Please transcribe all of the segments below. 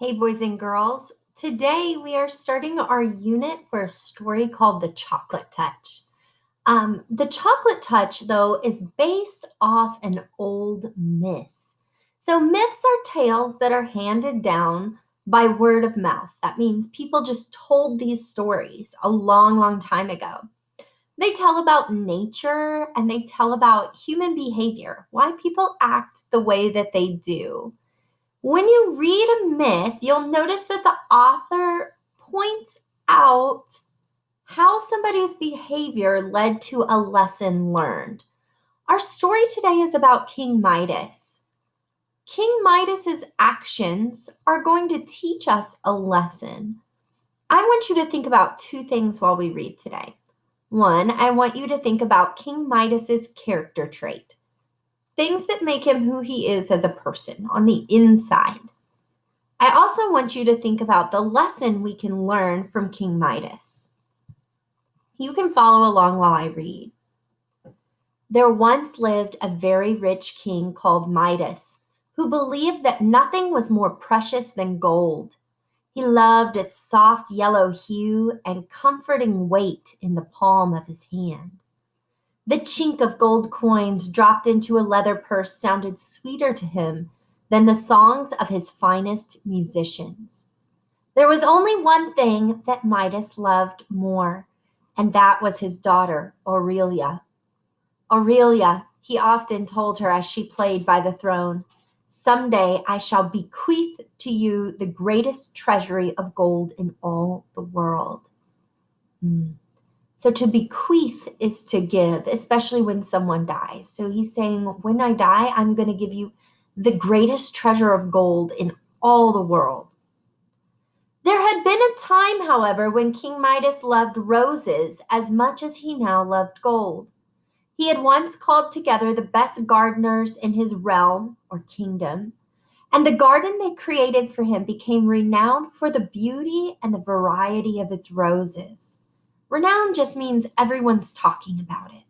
Hey, boys and girls. Today we are starting our unit for a story called The Chocolate Touch. The Chocolate Touch, though, is based off an old myth. So, myths are tales that are handed down by word of mouth. That means people just told these stories a long, long time ago. They tell about nature and they tell about human behavior, why people act the way that they do. When you read a myth, you'll notice that the author points out how somebody's behavior led to a lesson learned. Our story today is about King Midas. King Midas's actions are going to teach us a lesson. I want you to think about two things while we read today. One, I want you to think about King Midas's character trait, things that make him who he is as a person on the inside. I also want you to think about the lesson we can learn from King Midas. You can follow along while I read. There once lived a very rich king called Midas, who believed that nothing was more precious than gold. He loved its soft yellow hue and comforting weight in the palm of his hand. The chink of gold coins dropped into a leather purse sounded sweeter to him than the songs of his finest musicians. There was only one thing that Midas loved more, and that was his daughter, Aurelia. Aurelia, he often told her as she played by the throne, someday I shall bequeath to you the greatest treasury of gold in all the world. So to bequeath is to give, especially when someone dies. So he's saying, when I die, I'm going to give you the greatest treasure of gold in all the world. There had been a time, however, when King Midas loved roses as much as he now loved gold. He had once called together the best gardeners in his realm or kingdom, and the garden they created for him became renowned for the beauty and the variety of its roses. Renowned just means everyone's talking about it.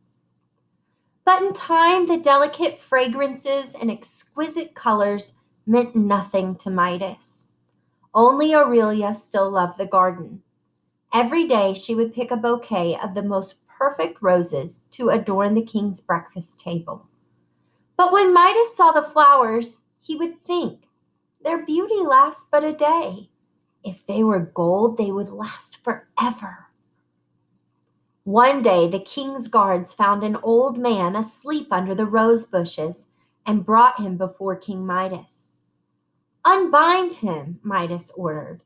But in time, the delicate fragrances and exquisite colors meant nothing to Midas. Only Aurelia still loved the garden. Every day she would pick a bouquet of the most perfect roses to adorn the king's breakfast table. But when Midas saw the flowers, he would think, their beauty lasts but a day. If they were gold, they would last forever. One day the king's guards found an old man asleep under the rose bushes and brought him before King Midas. Unbind him, Midas ordered.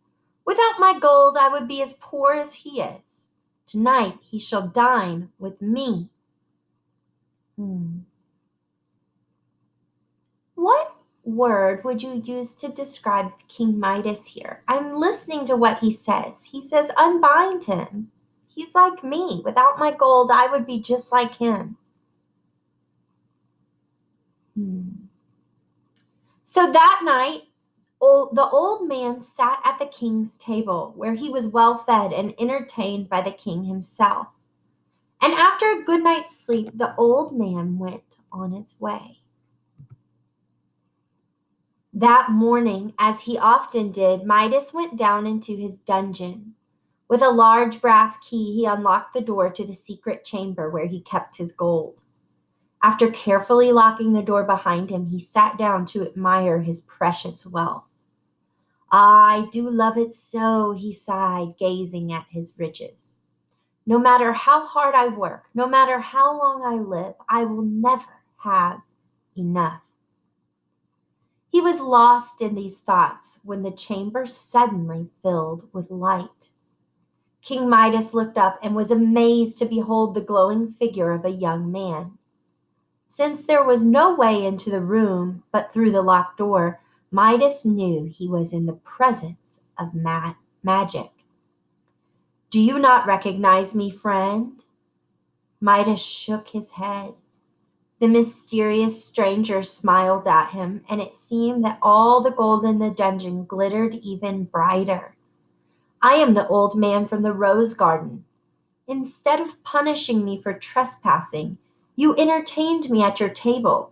Without my gold, I would be as poor as he is. Tonight he shall dine with me. What word would you use to describe King Midas here? I'm listening to what he says. He says, unbind him. He's like me. Without my gold, I would be just like him. So that night, the old man sat at the king's table, where he was well fed and entertained by the king himself. And after a good night's sleep, the old man went on its way. That morning, as he often did, Midas went down into his dungeon. With a large brass key, he unlocked the door to the secret chamber where he kept his gold. After carefully locking the door behind him, he sat down to admire his precious wealth. Ah, I do love it so, he sighed, gazing at his riches. No matter how hard I work, no matter how long I live, I will never have enough. He was lost in these thoughts when the chamber suddenly filled with light. King Midas looked up and was amazed to behold the glowing figure of a young man. Since there was no way into the room but through the locked door, Midas knew he was in the presence of magic. Do you not recognize me, friend? Midas shook his head. The mysterious stranger smiled at him, and it seemed that all the gold in the dungeon glittered even brighter. I am the old man from the rose garden. Instead of punishing me for trespassing, you entertained me at your table.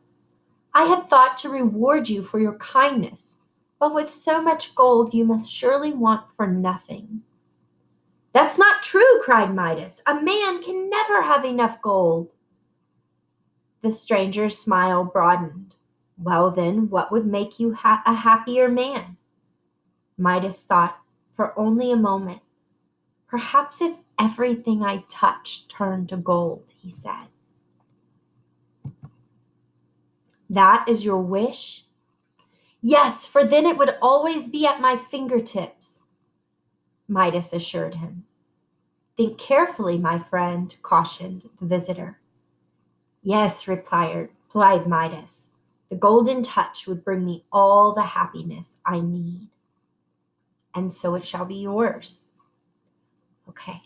I had thought to reward you for your kindness, But with so much gold, you must surely want for nothing." "That's not true," cried Midas. "A man can never have enough gold." The stranger's smile broadened. "Well, then, what would make you a happier man?" Midas thought for only a moment. "Perhaps if everything I touched turned to gold," he said. "That is your wish?" "Yes, for then it would always be at my fingertips," Midas assured him. "Think carefully, my friend," cautioned the visitor. "Yes," replied Midas. "The golden touch would bring me all the happiness I need. And so it shall be yours." Okay.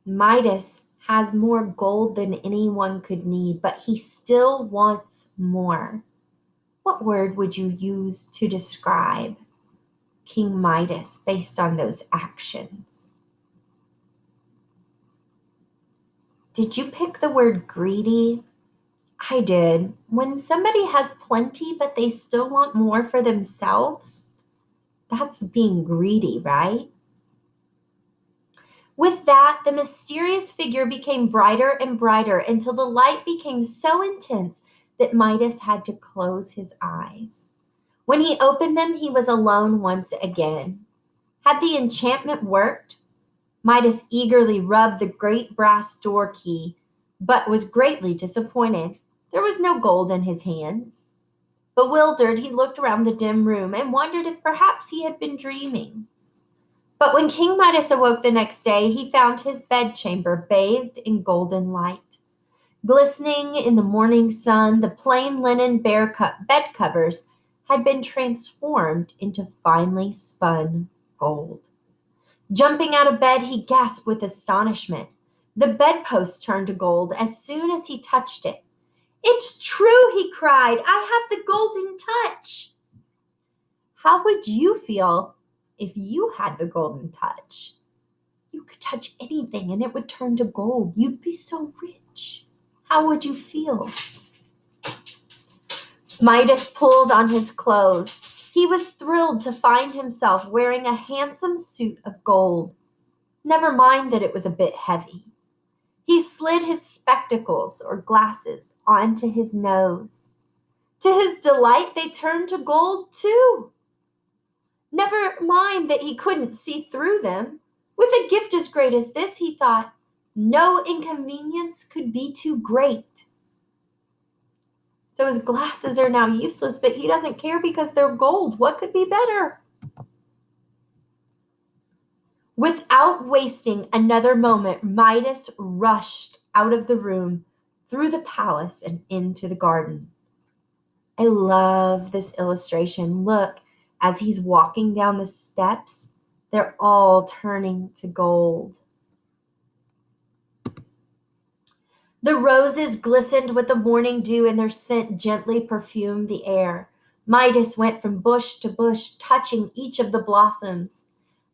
Midas has more gold than anyone could need, but he still wants more. What word would you use to describe King Midas based on those actions? Did you pick the word greedy? I did. When somebody has plenty but they still want more for themselves, that's being greedy, right? With that, the mysterious figure became brighter and brighter until the light became so intense that Midas had to close his eyes. When he opened them, he was alone once again. Had the enchantment worked? Midas eagerly rubbed the great brass door key, but was greatly disappointed. There was no gold in his hands. Bewildered, he looked around the dim room and wondered if perhaps he had been dreaming. But when King Midas awoke the next day, he found his bedchamber bathed in golden light. Glistening in the morning sun, the plain linen bed covers had been transformed into finely spun gold. Jumping out of bed, he gasped with astonishment. The bedpost turned to gold as soon as he touched it. "It's true," he cried. "I have the golden touch." How would you feel if you had the golden touch? You could touch anything and it would turn to gold. You'd be so rich. How would you feel? Midas pulled on his clothes. He was thrilled to find himself wearing a handsome suit of gold. Never mind that it was a bit heavy. He slid his spectacles or glasses onto his nose. To his delight, they turned to gold too. Never mind that he couldn't see through them. With a gift as great as this, he thought, no inconvenience could be too great. So his glasses are now useless, but he doesn't care because they're gold. What could be better? Without wasting another moment, Midas rushed out of the room, through the palace, and into the garden. I love this illustration. Look, as he's walking down the steps, they're all turning to gold. The roses glistened with the morning dew, and their scent gently perfumed the air. Midas went from bush to bush, touching each of the blossoms.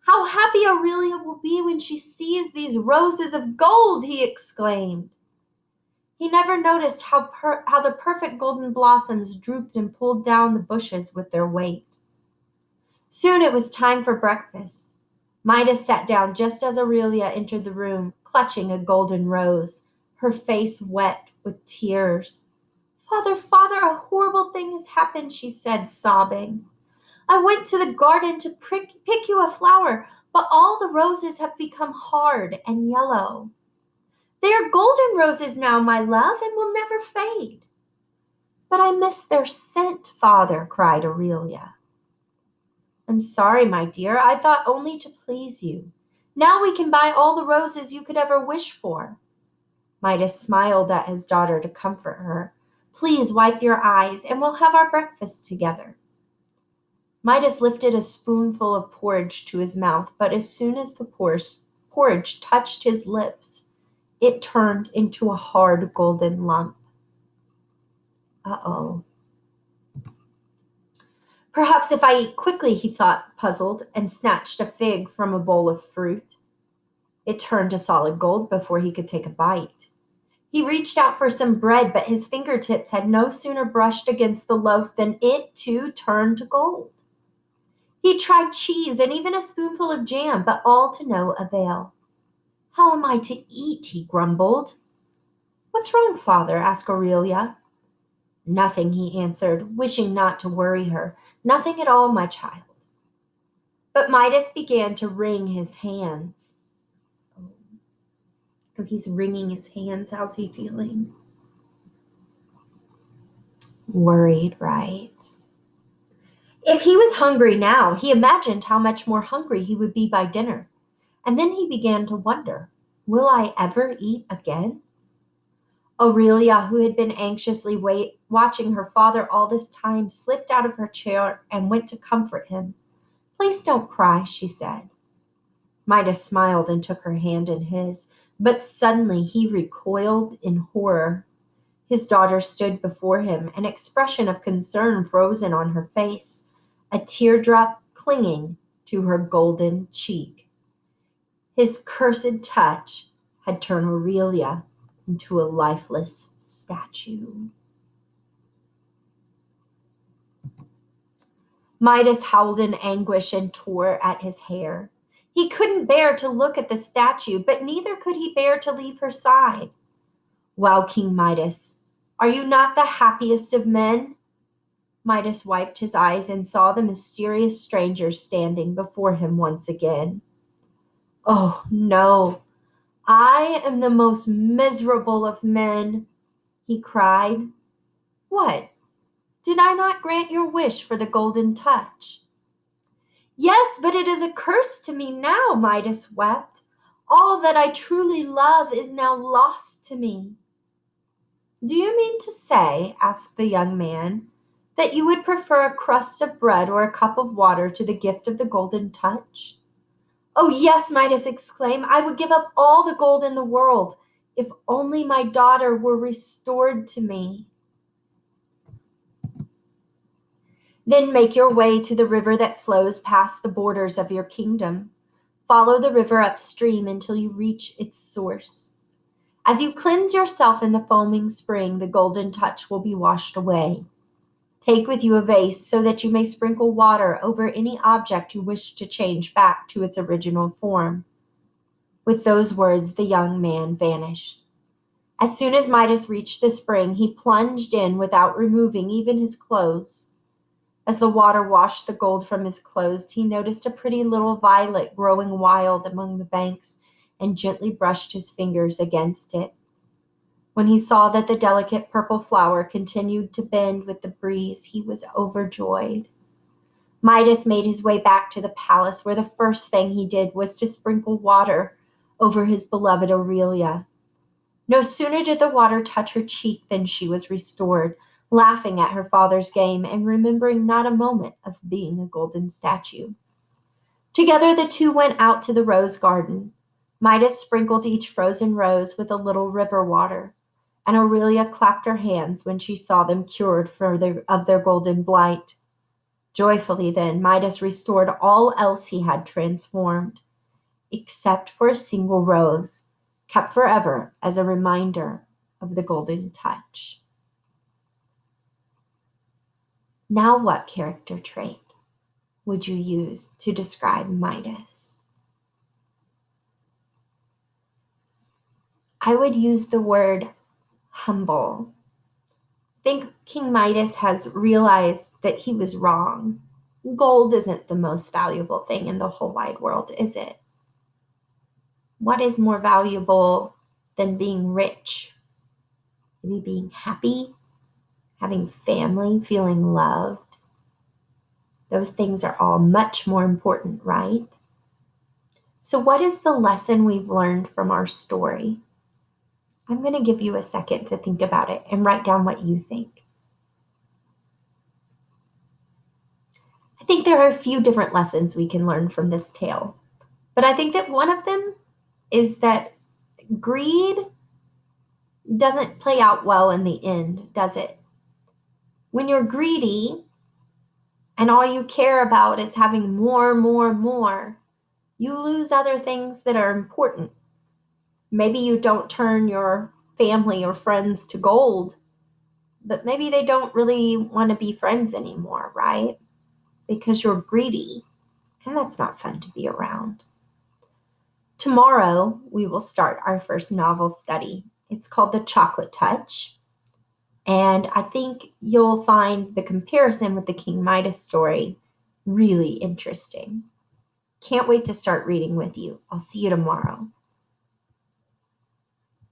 "How happy Aurelia will be when she sees these roses of gold!" he exclaimed. He never noticed how the perfect golden blossoms drooped and pulled down the bushes with their weight. Soon it was time for breakfast. Midas sat down just as Aurelia entered the room, clutching a golden rose, her face wet with tears. "Father, father, a horrible thing has happened," she said, sobbing. "I went to the garden to pick you a flower, but all the roses have become hard and yellow." "They are golden roses now, my love, and will never fade." "But I miss their scent, father," cried Aurelia. "I'm sorry, my dear. I thought only to please you. Now we can buy all the roses you could ever wish for." Midas smiled at his daughter to comfort her. "Please wipe your eyes, and we'll have our breakfast together." Midas lifted a spoonful of porridge to his mouth, but as soon as the porridge touched his lips, it turned into a hard golden lump. Uh-oh. "Perhaps if I eat quickly," he thought, puzzled, and snatched a fig from a bowl of fruit. It turned to solid gold before he could take a bite. He reached out for some bread, but his fingertips had no sooner brushed against the loaf than it too turned to gold. He tried cheese and even a spoonful of jam, but all to no avail. How am I to eat? He grumbled. What's wrong, father? Asked Aurelia. Nothing, he answered, wishing not to worry her. Nothing at all, my child. But Midas began to wring his hands. If he's wringing his hands, how's he feeling? Worried, right? If he was hungry now, he imagined how much more hungry he would be by dinner. And then he began to wonder, will I ever eat again? Aurelia, who had been anxiously watching her father all this time, slipped out of her chair and went to comfort him. Please don't cry, she said. Midas smiled and took her hand in his, but suddenly he recoiled in horror. His daughter stood before him, an expression of concern frozen on her face, a teardrop clinging to her golden cheek. His cursed touch had turned Aurelia into a lifeless statue. Midas howled in anguish and tore at his hair. He couldn't bear to look at the statue, but neither could he bear to leave her side. Well, King Midas, are you not the happiest of men? Midas wiped his eyes and saw the mysterious stranger standing before him once again. Oh, no, I am the most miserable of men, he cried. What? Did I not grant your wish for the golden touch? Yes, but it is a curse to me now, Midas wept. All that I truly love is now lost to me. Do you mean to say, asked the young man, that you would prefer a crust of bread or a cup of water to the gift of the golden touch? Oh, yes, Midas exclaimed, I would give up all the gold in the world if only my daughter were restored to me. Then make your way to the river that flows past the borders of your kingdom. Follow the river upstream until you reach its source. As you cleanse yourself in the foaming spring, the golden touch will be washed away. Take with you a vase so that you may sprinkle water over any object you wish to change back to its original form. With those words, the young man vanished. As soon as Midas reached the spring, he plunged in without removing even his clothes. As the water washed the gold from his clothes, he noticed a pretty little violet growing wild among the banks and gently brushed his fingers against it. When he saw that the delicate purple flower continued to bend with the breeze, he was overjoyed. Midas made his way back to the palace, where the first thing he did was to sprinkle water over his beloved Aurelia. No sooner did the water touch her cheek than she was restored, laughing at her father's game and remembering not a moment of being a golden statue. Together the two went out to the rose garden. Midas sprinkled each frozen rose with a little river water, and Aurelia clapped her hands when she saw them cured of their golden blight. Joyfully then, Midas restored all else he had transformed, except for a single rose, kept forever as a reminder of the golden touch. Now what character trait would you use to describe Midas? I would use the word humble. I think King Midas has realized that he was wrong. Gold isn't the most valuable thing in the whole wide world, is it? What is more valuable than being rich? Maybe being happy, having family, feeling loved. Those things are all much more important, right? So what is the lesson we've learned from our story? I'm going to give you a second to think about it and write down what you think. I think there are a few different lessons we can learn from this tale, but I think that one of them is that greed doesn't play out well in the end, does it? When you're greedy and all you care about is having more, you lose other things that are important. Maybe you don't turn your family or friends to gold, but maybe they don't really want to be friends anymore, right? Because you're greedy. and that's not fun to be around. Tomorrow, we will start our first novel study. It's called The Chocolate Touch, and I think you'll find the comparison with the King Midas story really interesting. Can't wait to start reading with you. I'll see you tomorrow.